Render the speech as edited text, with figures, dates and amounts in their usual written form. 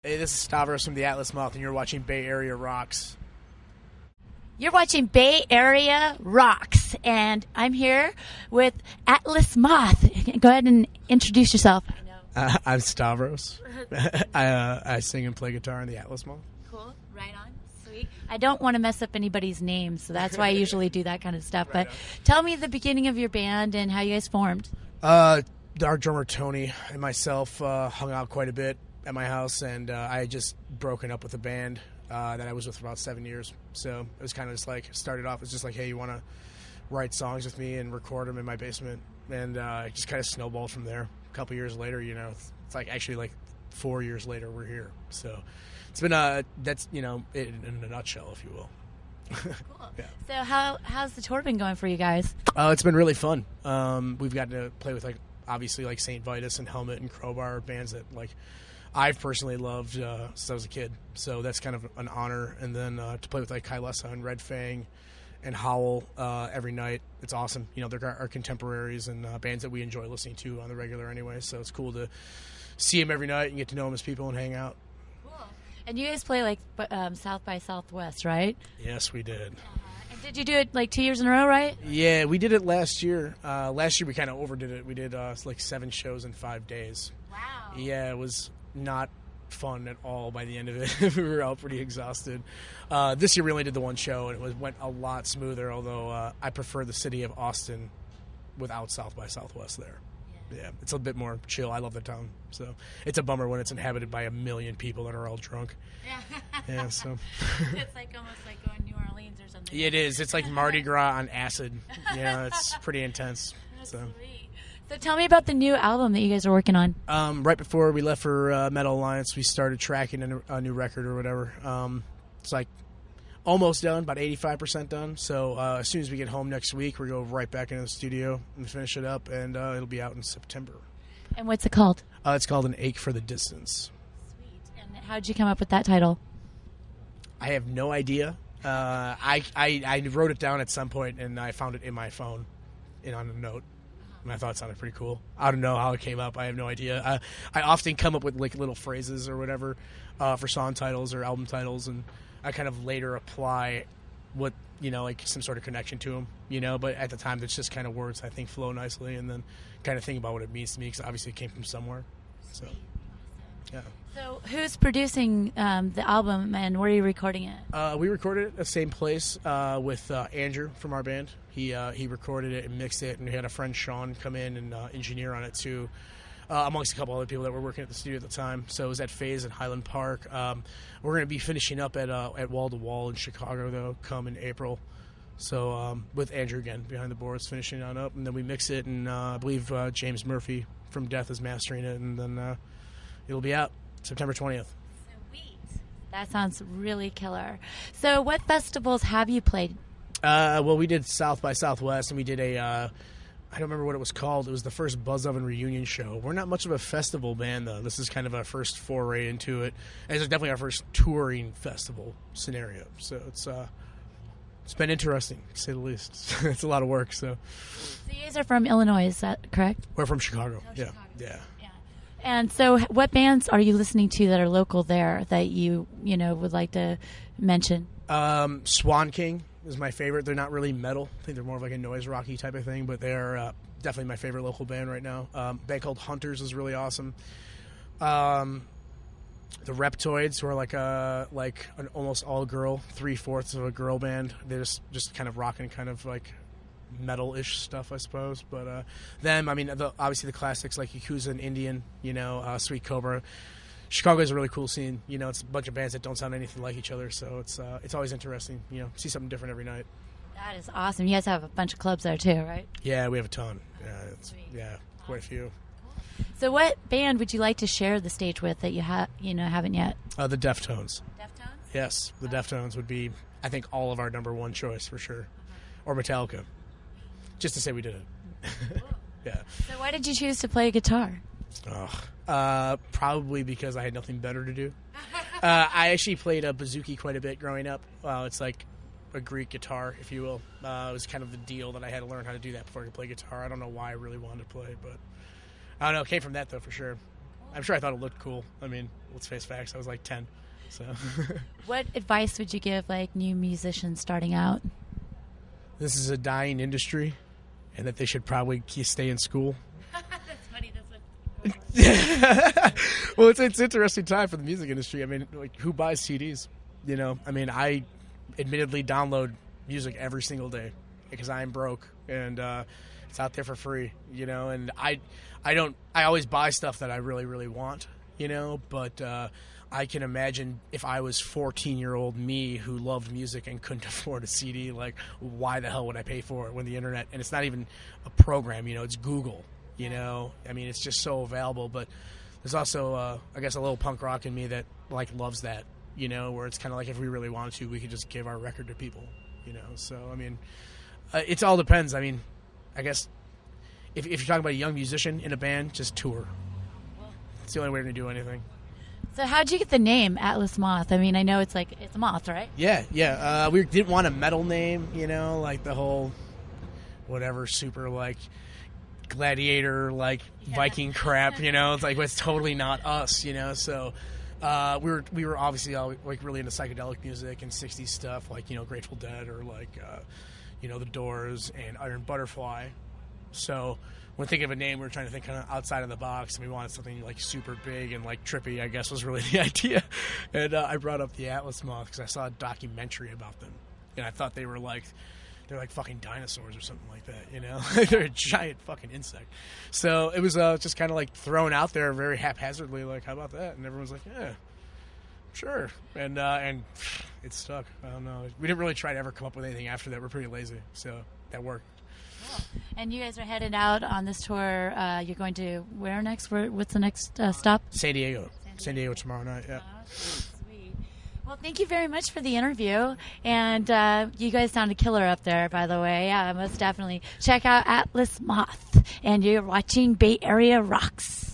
Hey, this is Stavros from the Atlas Moth, and you're watching Bay Area Rocks. You're watching Bay Area Rocks, and I'm here with Atlas Moth. Go ahead and introduce yourself. I'm Stavros. I sing and play guitar in the Atlas Moth. Cool. Right on. Sweet. I don't want to mess up anybody's name, so that's why I usually do that kind of stuff. Right. But tell me the beginning of your band and how you guys formed. Our drummer Tony and myself hung out quite a bit at my house, and I had just broken up with a band that I was with for about 7 years. So it was kind of just like, started off as just like, hey, you want to write songs with me and record them in my basement? And it just kind of snowballed from there. A couple years later, it's like actually like 4 years later, we're here. So it's been that's in a nutshell, if you will. Cool. Yeah. So how's the tour been going for you guys? It's been really fun. We've gotten to play with obviously St. Vitus and Helmet and Crowbar, bands that I've personally loved since I was a kid. So that's kind of an honor. And then to play with Kylesa and Red Fang and Howl every night, it's awesome. They're our contemporaries and bands that we enjoy listening to on the regular anyway. So it's cool to see them every night and get to know them as people and hang out. Cool. And you guys play South by Southwest, right? Yes, we did. And did you do it 2 years in a row, right? Yeah, we did it last year. Last year we kind of overdid it. We did 7 shows in 5 days. Wow. Yeah, it was not fun at all by the end of it. We were all pretty exhausted. This year we only did the one show, and it went a lot smoother, although I prefer the city of Austin without South by Southwest there. Yeah, it's a bit more chill. I love the town. So it's a bummer when it's inhabited by 1 million people that are all drunk. Yeah, so. It's almost like going to New Orleans or something. It is. It's like Mardi Gras on acid. Yeah, it's pretty intense. That's sweet. So tell me about the new album that you guys are working on. Right before we left for Metal Alliance, we started tracking a new record or whatever. It's almost done, about 85% done. So as soon as we get home next week, we'll go right back into the studio and finish it up, and it'll be out in September. And what's it called? It's called An Ache for the Distance. Sweet. And how did you come up with that title? I have no idea. I wrote it down at some point, and I found it in my phone on a note. And I thought it sounded pretty cool. I don't know how it came up. I have no idea. I often come up with little phrases or whatever for song titles or album titles, and I kind of later apply what some sort of connection to them. But at the time, it's just kind of words I think flow nicely, and then kind of think about what it means to me because obviously it came from somewhere. So, yeah. So who's producing the album, and where are you recording it? We recorded it at the same place with Andrew from our band. He recorded it and mixed it, and we had a friend Sean come in and engineer on it too, amongst a couple other people that were working at the studio at the time. So it was at Phase at Highland Park. We're going to be finishing up at Wall to Wall in Chicago though, come in April. So with Andrew again behind the boards, finishing on up, and then we mix it, and I believe James Murphy from Death is mastering it, and then it'll be out September 20th. Sweet. That sounds really killer. So what festivals have you played? Well, we did South by Southwest, and we did I don't remember what it was called. It was the first Buzz Oven reunion show. We're not much of a festival band, though. This is kind of our first foray into it. And it's definitely our first touring festival scenario. So it's been interesting, to say the least. It's a lot of work. So you guys are from Illinois, is that correct? We're from Chicago. Oh, yeah. Chicago. Yeah. And so what bands are you listening to that are local there that you would like to mention? Swan King is my favorite. They're not really metal. I think they're more of a noise rocky type of thing, but they're definitely my favorite local band right now. A band called Hunters is really awesome. The Reptoids, who are an almost all girl, 3/4 of a girl band. They're just kind of rocking kind of metal-ish stuff, I suppose. But them, obviously the classics like Yakuza and Indian, Sweet Cobra. Chicago is a really cool scene. It's a bunch of bands that don't sound anything like each other, so it's always interesting. See something different every night. That is awesome. You guys have a bunch of clubs there too, right? Yeah, we have a ton. Yeah, quite a few. So, what band would you like to share the stage with that you haven't yet? The Deftones. Deftones? Yes, the Deftones would be, I think, all of our number one choice for sure, or Metallica. Just to say we did it. Cool. Yeah. So, why did you choose to play guitar? Probably because I had nothing better to do. I actually played a bouzouki quite a bit growing up. It's like a Greek guitar, if you will. It was kind of the deal that I had to learn how to do that before I could play guitar. I don't know why I really wanted to play, but I don't know. It came from that, though, for sure. Cool. I'm sure I thought it looked cool. I mean, let's face facts. I was like 10. So, What advice would you give like new musicians starting out? this is a dying industry, and that they should probably stay in school. That's funny. That's what. Well, it's an interesting time for the music industry. I mean, like, who buys CDs? You know, I mean, I admittedly download music every single day because I'm broke, and it's out there for free. You know, and I always buy stuff that I really, really want. You know, but I can imagine if I was 14-year-old me who loved music and couldn't afford a CD, like, why the hell would I pay for it when the internet, and it's not even a program, you know, it's Google, you know? I mean, it's just so available, but there's also, I guess, a little punk rock in me that, like, loves that, you know, where it's kind of like if we really wanted to, we could just give our record to people, you know? So, I mean, it all depends. I mean, I guess if you're talking about a young musician in a band, just tour. It's the only way to do anything. So how'd you get the name Atlas Moth? I mean, I know it's a moth, right? Yeah. We didn't want a metal name, you know, like the whole whatever super like gladiator like Viking crap, you know. It's like it's totally not us, you know. So we were obviously all, like really into psychedelic music and 60s stuff, like, you know, Grateful Dead or like you know, The Doors and Iron Butterfly. So when thinking of a name, we were trying to think kind of outside of the box, and we wanted something like super big and like trippy, I guess, was really the idea. And I brought up the Atlas Moth because I saw a documentary about them, and I thought they're like fucking dinosaurs or something like that, you know? They're a giant fucking insect. So it was just kind of like thrown out there very haphazardly, like, how about that? And everyone was like, yeah, sure. And it stuck. I don't know. We didn't really try to ever come up with anything after that. We're pretty lazy, so that worked. And you guys are headed out on this tour. You're going to where next? What's the next stop? San Diego tomorrow night. Yeah. Oh, sweet. Well, thank you very much for the interview. And you guys sounded killer up there, by the way. Most definitely check out Atlas Moth. And you're watching Bay Area Rocks.